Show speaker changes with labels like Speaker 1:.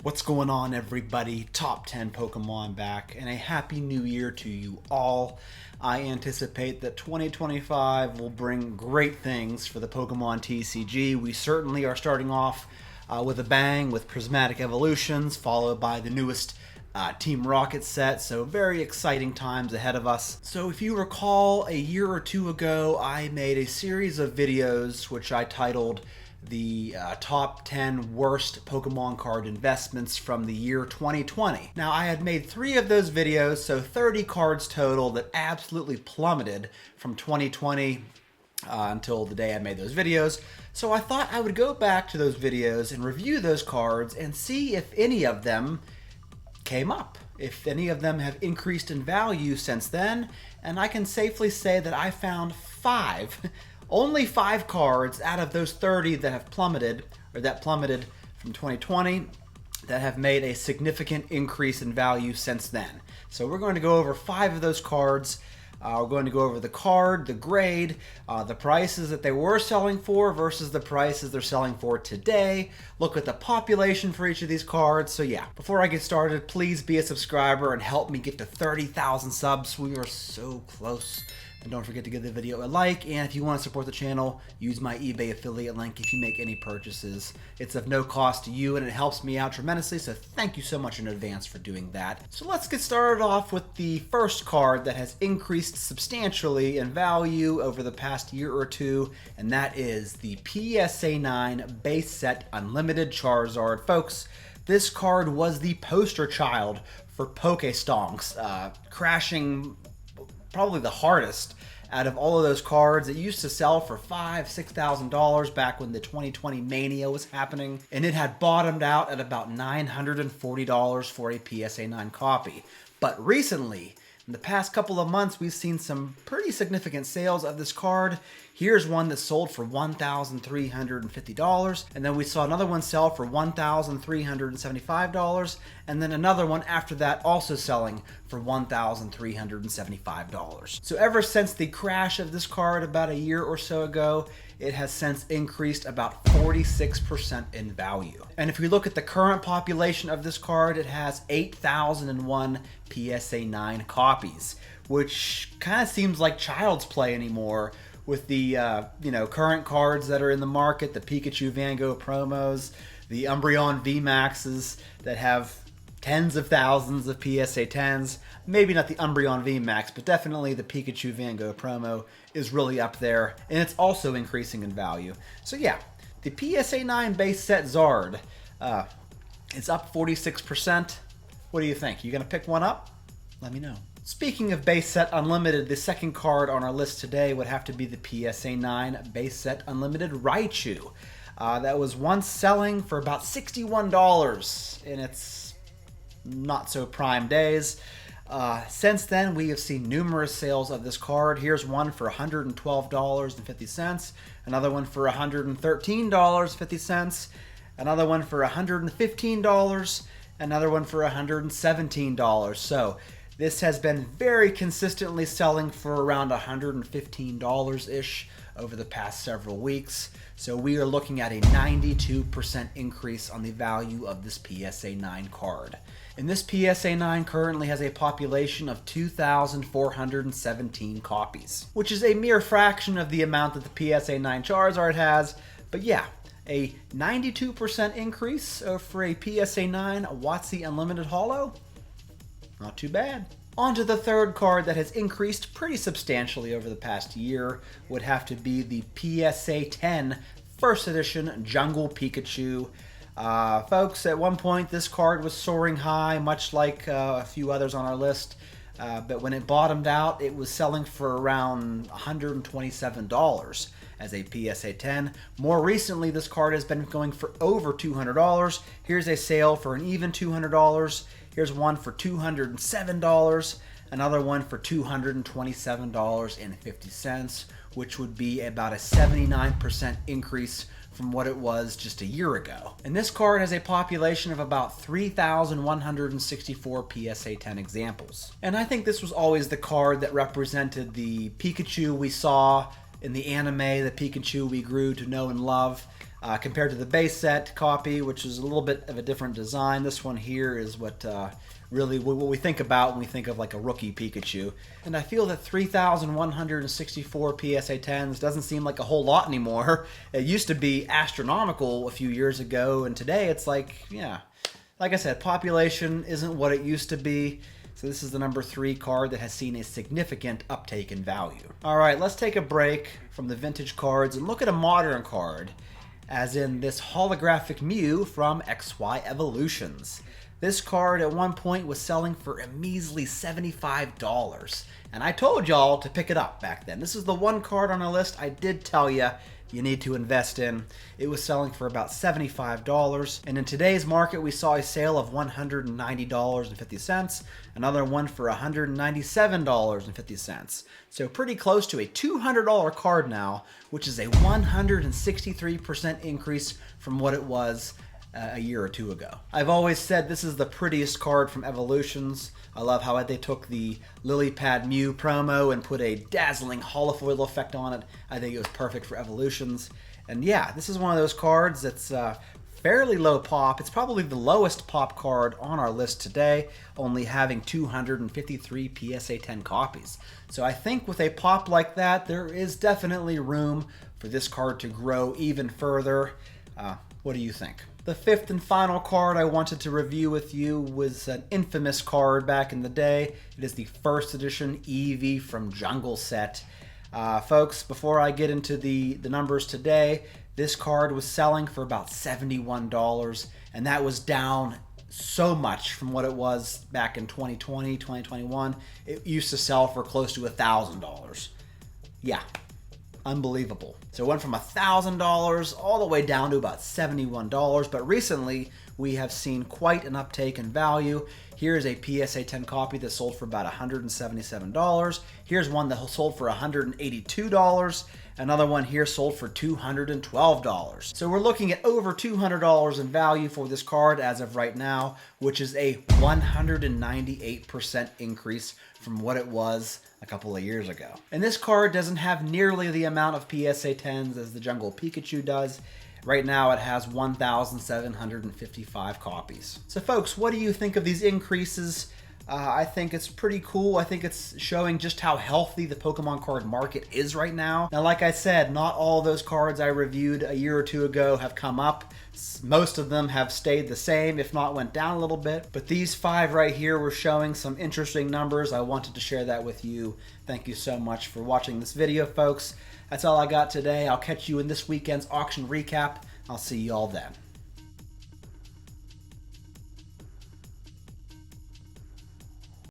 Speaker 1: What's going on, everybody? Top 10 Pokemon back, and a happy new year to you all. I anticipate that 2025 will bring great things for the Pokemon TCG. We certainly are starting off with a bang with Prismatic Evolutions, followed by the newest Team Rocket set, so very exciting times ahead of us. So if you recall, a year or two ago, I made a series of videos which I titled the top 10 worst Pokemon card investments from the year 2020. Now, I had made 3 of those videos, so 30 cards total that absolutely plummeted from 2020 until the day I made those videos. So I thought I would go back to those videos and review those cards and see if any of them came up, if any of them have increased in value since then. And I can safely say that I found 5 only 5 cards out of those 30 that have plummeted, or that plummeted from 2020, that have made a significant increase in value since then. So we're going to go over 5 of those cards. We're going to go over the card, the grade, the prices that they were selling for versus the prices they're selling for today. Look at the population for each of these cards. So yeah, before I get started, please be a subscriber and help me get to 30,000 subs. We are so close. And don't forget to give the video a like, and if you want to support the channel, use my eBay affiliate link if you make any purchases. It's of no cost to you, and it helps me out tremendously, so thank you so much in advance for doing that. So let's get started off with the first card that has increased substantially in value over the past year or two, and that is the PSA 9 Base Set Unlimited Charizard. Folks, this card was the poster child for Pokestonks, crashing probably the hardest out of all of those cards. It used to sell for $5,000-$6,000 back when the 2020 mania was happening, and it had bottomed out at about $940 for a PSA 9 copy. But recently, in the past couple of months, we've seen some pretty significant sales of this card. Here's one that sold for $1,350, and then we saw another one sell for $1,375, and then another one after that also selling for $1,375. So ever since the crash of this card about a year or so ago, it has since increased about 46% in value. And if we look at the current population of this card, it has 8,001 PSA 9 copies, which kind of seems like child's play anymore with the current cards that are in the market, the Pikachu Van Gogh promos, the Umbreon VMAXs that have tens of thousands of PSA 10s. Maybe not the Umbreon VMAX, but definitely the Pikachu Van Gogh promo is really up there, and it's also increasing in value. So yeah, the PSA 9 base set Zard, it's up 46%. What do you think? You gonna pick one up? Let me know. Speaking of base set unlimited, the second card on our list today would have to be the PSA 9 base set unlimited Raichu. That was once selling for about $61 in its not so prime days. Since then, we have seen numerous sales of this card. Here's one for $112.50, another one for $113.50, another one for $115, another one for $117. So this has been very consistently selling for around $115-ish over the past several weeks. So we are looking at a 92% increase on the value of this PSA 9 card. And this PSA 9 currently has a population of 2,417 copies, which is a mere fraction of the amount that the PSA 9 Charizard has. But yeah, a 92% increase for a PSA 9 WotC Unlimited Holo. Not too bad. On to the third card that has increased pretty substantially over the past year would have to be the PSA 10 First Edition Jungle Pikachu. Folks, at one point this card was soaring high, much like a few others on our list. But when it bottomed out, it was selling for around $127 as a PSA 10. More recently, this card has been going for over $200. Here's a sale for an even $200. Here's one for $207, another one for $227.50, which would be about a 79% increase from what it was just a year ago. And this card has a population of about 3,164 PSA 10 examples. And I think this was always the card that represented the Pikachu we saw in the anime, the Pikachu we grew to know and love. Compared to the base set copy, which is a little bit of a different design. This one here is what really what we think about when we think of like a rookie Pikachu. And I feel that 3,164 PSA 10s doesn't seem like a whole lot anymore. It used to be astronomical a few years ago, and today it's like, yeah, like I said, population isn't what it used to be. So this is the number 3 card that has seen a significant uptake in value. All right, let's take a break from the vintage cards and look at a modern card, as in this holographic Mew from XY Evolutions. This card at one point was selling for a measly $75, and I told y'all to pick it up back then. This is the one card on our list I did tell you you need to invest in. It was selling for about $75, and in today's market we saw a sale of $190.50, another one for $197.50. So pretty close to a $200 card now, which is a 163% increase from what it was a year or two ago. I've always said this is the prettiest card from Evolutions. I love how they took the Lily Pad Mew promo and put a dazzling holofoil effect on it. I think it was perfect for Evolutions. And yeah, this is one of those cards that's fairly low pop. It's probably the lowest pop card on our list today, only having 253 PSA 10 copies. So I think with a pop like that, there is definitely room for this card to grow even further. What do you think? The fifth and final card I wanted to review with you was an infamous card back in the day. It is the first edition Eevee from Jungle Set. Folks, before I get into the numbers today, this card was selling for about $71, and that was down so much from what it was back in 2020, 2021. It used to sell for close to $1,000. Yeah. Unbelievable. So it went from $1,000 all the way down to about $71, but recently we have seen quite an uptake in value. Here's a PSA 10 copy that sold for about $177. Here's one that sold for $182. Another one here sold for $212. So we're looking at over $200 in value for this card as of right now, which is a 198% increase from what it was a couple of years ago. And this card doesn't have nearly the amount of PSA 10s as the Jungle Pikachu does. Right now it has 1,755 copies. So folks, what do you think of these increases? I think it's pretty cool. I think it's showing just how healthy the Pokemon card market is right now. Now, like I said, not all those cards I reviewed a year or two ago have come up. Most of them have stayed the same, if not went down a little bit. But these 5 right here were showing some interesting numbers. I wanted to share that with you. Thank you so much for watching this video, folks. That's all I got today. I'll catch you in this weekend's auction recap. I'll see you all then.